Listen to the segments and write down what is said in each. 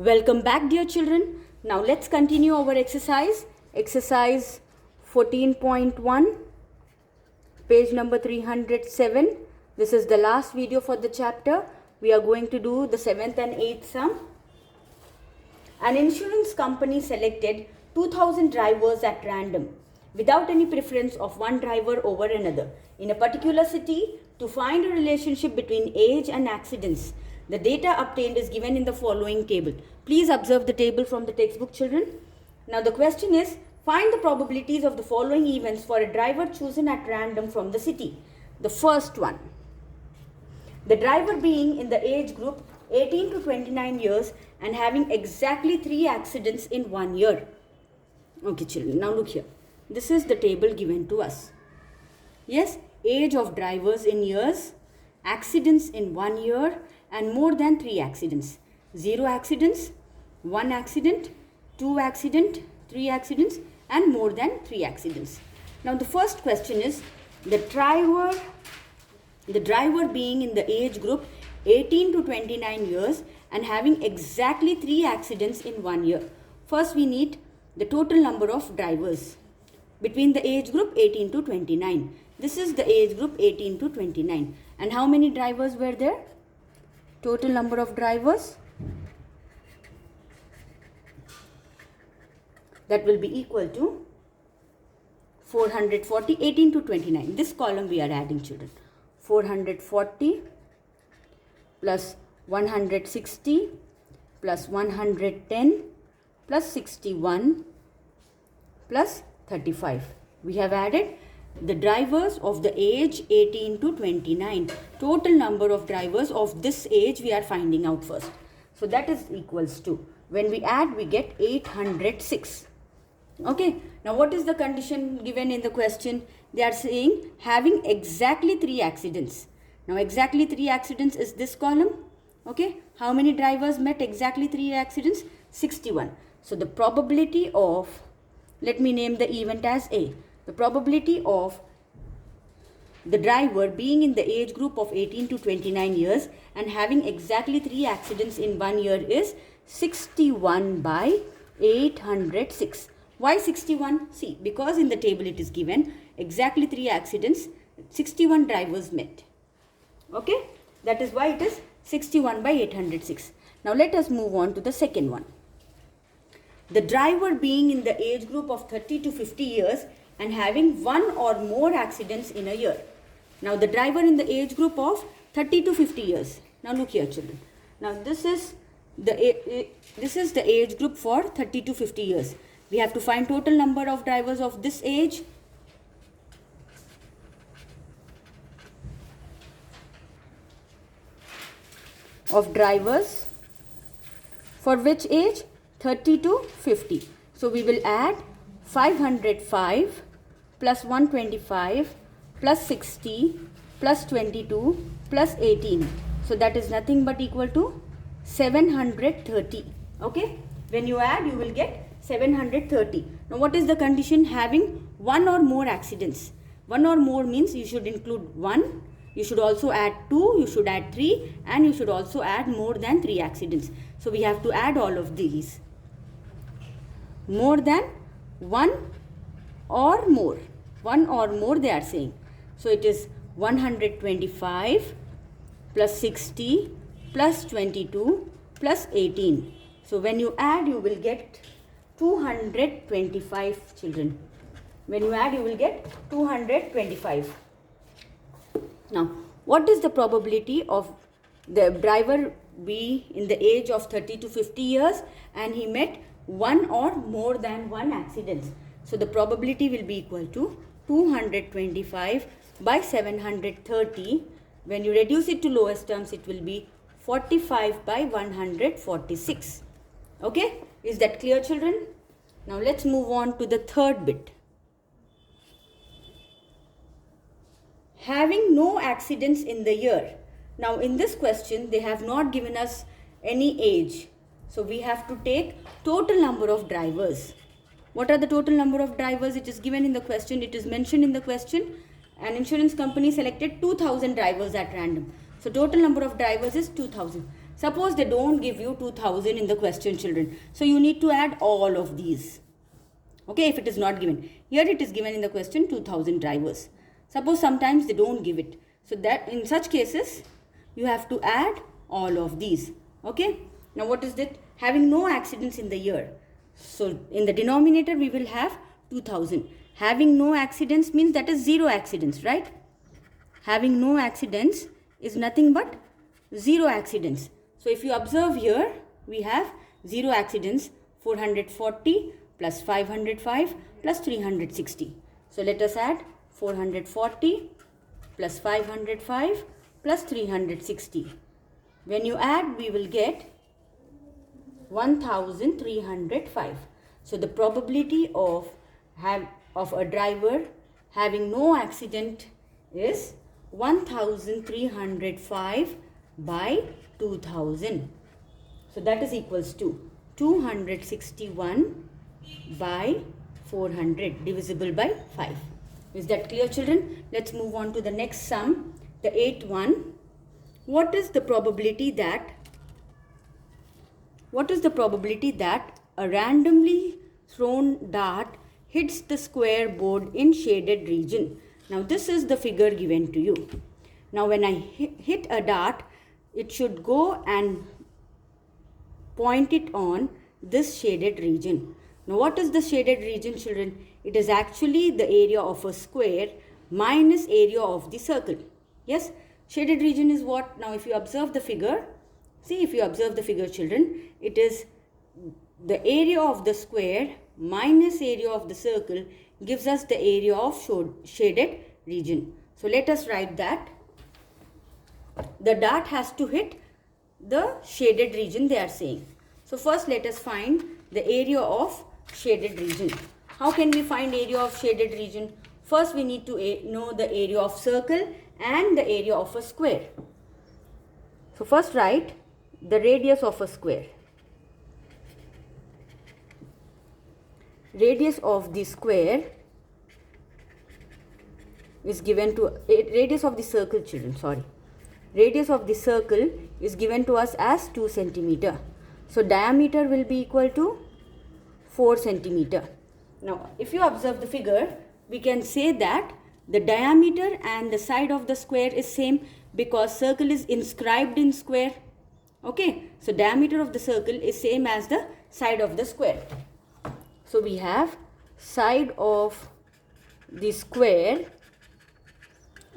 Welcome back, dear children. Now let's continue our exercise. Exercise 14.1, page number 307. This is the last video for the chapter. We are going to do the 7th and 8th sum. An insurance company selected 2000 drivers at random without any preference of one driver over another in a particular city to find a relationship between age and accidents. The data obtained is given in the following table. Please observe the table from the textbook, children. Now the question is, find the probabilities of the following events for a driver chosen at random from the city. The first one, the driver being in the age group 18 to 29 years and having exactly 3 accidents in 1 year. Okay, children, now look here. This is the table given to us. Yes, age of drivers in years, accidents in 1 year, and more than 3 accidents. 0 accidents, 1 accident, 2 accidents, 3 accidents, and more than 3 accidents. Now the first question is, the driver being in the age group 18 to 29 years and having exactly 3 accidents in 1 year. First we need the total number of drivers between the age group 18 to 29. This is the age group 18 to 29. And how many drivers were there? Total number of drivers, that will be equal to 440, 18 to 29. This column we are adding, children. 440 plus 160 plus 110 plus 61 plus 35. We have added the drivers of the age 18 to 29. Total number of drivers of this age we are finding out first. So that is equals to, when we add we get 806. Okay. Now what is the condition given in the question? They are saying having exactly 3 accidents. Now exactly 3 accidents is this column. Okay. How many drivers met exactly 3 accidents? 61. So the probability of, let me name the event as A. The probability of the driver being in the age group of 18 to 29 years and having exactly 3 accidents in 1 year is 61 by 806. Why 61? See, because in the table it is given exactly 3 accidents, 61 drivers met. Okay, that is why it is 61 by 806. Now let us move on to the second one. The driver being in the age group of 30 to 50 years and having 1 or more accidents in a year. Now the driver in the age group of 30 to 50 years. Now look here, children. Now this is the age group for 30 to 50 years. We have to find total number of drivers of this age. Of drivers for which age? 30 to 50. So we will add 505 plus 125 plus 60 plus 22 plus 18. So that is nothing but equal to 730. Okay. When you add, you will get 730. Now what is the condition? Having 1 or more accidents. 1 or more means you should include 1. You should also add 2, you should add 3, and you should also add more than 3 accidents. So we have to add all of these. More than 1 or more. 1 or more they are saying. So it is 125 plus 60 plus 22 plus 18. So when you add, you will get 225, children. When you add, you will get 225. Now, what is the probability of the driver be in the age of 30 to 50 years and he met 1 or more than 1 accidents? So the probability will be equal to 225 by 730. When you reduce it to lowest terms, it will be 45 by 146. Okay, is that clear, children? Now let's move on to the third bit. Having no accidents in the year. Now in this question, they have not given us any age. So we have to take total number of drivers. What are the total number of drivers? It is given in the question. It is mentioned in the question. An insurance company selected 2000 drivers at random. So total number of drivers is 2000. Suppose they don't give you 2000 in the question, children. So you need to add all of these. Okay, if it is not given. Here it is given in the question 2000 drivers. Suppose sometimes they don't give it. So that in such cases, you have to add all of these. Okay. Now what is that? Having no accidents in the year. So in the denominator we will have 2000. Having no accidents means that is 0 accidents, right? Having no accidents is nothing but 0 accidents. So if you observe here, we have 0 accidents, 440 plus 505 plus 360. So let us add 440 plus 505 plus 360. When you add, we will get 1305. So the probability of a driver having no accident is 1305 by 2000. So that is equals to 261 by 400 divisible by 5. Is that clear, children? Let's move on to the next sum, the 8th one. What is the probability that a randomly thrown dart hits the square board in shaded region? Now this is the figure given to you. Now when I hit a dart, it should go and point it on this shaded region. Now what is the shaded region, children? It is actually the area of a square minus area of the circle. Yes, shaded region is what? Now if you observe the figure, children, it is the area of the square minus area of the circle gives us the area of shaded region. So let us write that. The dart has to hit the shaded region they are saying. So first let us find the area of shaded region. How can we find area of shaded region? First we need to know the area of circle and the area of a square. So first write the radius of a square. Radius of the square is given to radius of the circle, children, sorry. Radius of the circle is given to us as 2 centimeter. So diameter will be equal to 4 centimeter. Now if you observe the figure, we can say that the diameter and the side of the square is same because circle is inscribed in square. Okay, so diameter of the circle is same as the side of the square. So we have side of the square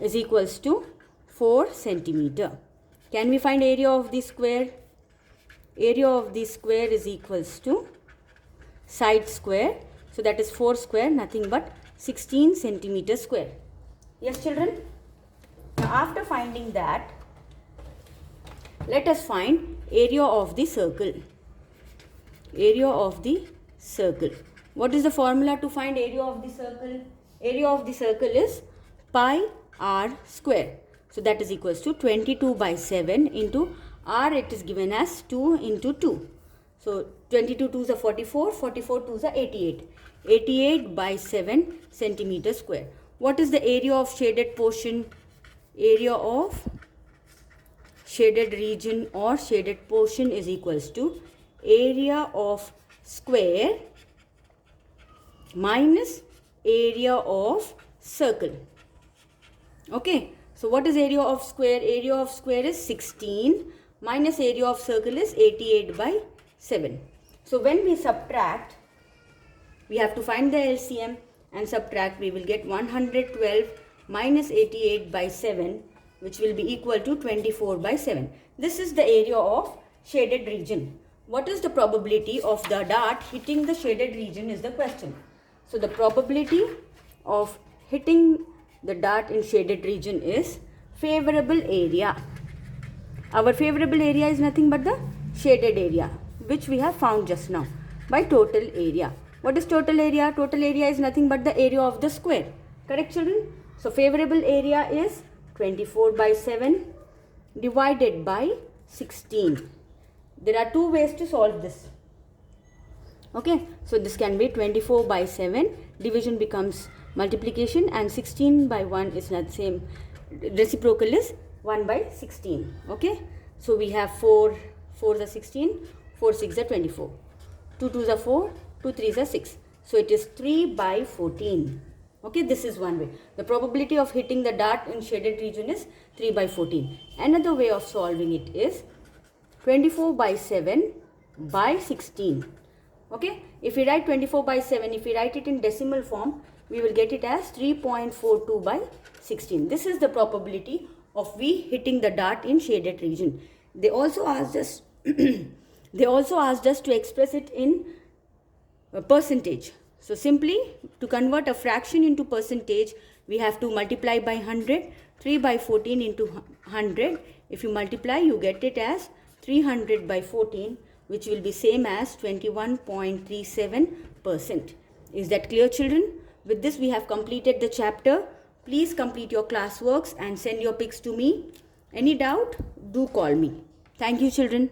is equals to 4 centimeter. Can we find area of the square? Area of the square is equals to side square. So that is 4 square, nothing but 16 centimeter square. Yes, children? Now after finding that, let us find area of the circle. Area of the circle. What is the formula to find area of the circle? Area of the circle is pi r square. So that is equals to 22 by 7 into r, it is given as 2 into 2. So 22 2s are 44, 44 2s are 88. 88 by 7 centimeter square. What is the area of shaded portion? Area of shaded region or shaded portion is equals to area of square minus area of circle. Okay, so what is area of square? Area of square is 16 minus area of circle is 88 by 7. So when we subtract, we have to find the LCM and subtract. We will get 112 minus 88 by 7, which will be equal to 24 by 7. This is the area of shaded region. What is the probability of the dart hitting the shaded region is the question. So the probability of hitting the dart in shaded region is favorable area. Our favorable area is nothing but the shaded area, which we have found just now by total area. What is total area? Total area is nothing but the area of the square. Correct, children? So favorable area is 24 by 7 divided by 16. There are two ways to solve this. Okay, so this can be 24 by 7, division becomes multiplication, and 16 by 1 is not same. Reciprocal is 1 by 16. Okay, so we have 4 4 is 16, 4 6 is 24. 2 2 is 4, 2 3 is 6. So it is 3 by 14. Okay, this is one way. The probability of hitting the dart in shaded region is 3 by 14. Another way of solving it is 24 by 7 by 16. Okay, if we write 24 by 7, if we write it in decimal form, we will get it as 3.42 by 16. This is the probability of we hitting the dart in shaded region. They also asked us they also asked us to express it in percentage. So simply to convert a fraction into percentage, we have to multiply by 100. 3 by 14 into 100. If you multiply, you get it as 300 by 14, which will be same as 21.37%. Is that clear, children? With this, we have completed the chapter. Please complete your classworks and send your pics to me. Any doubt? Do call me. Thank you, children.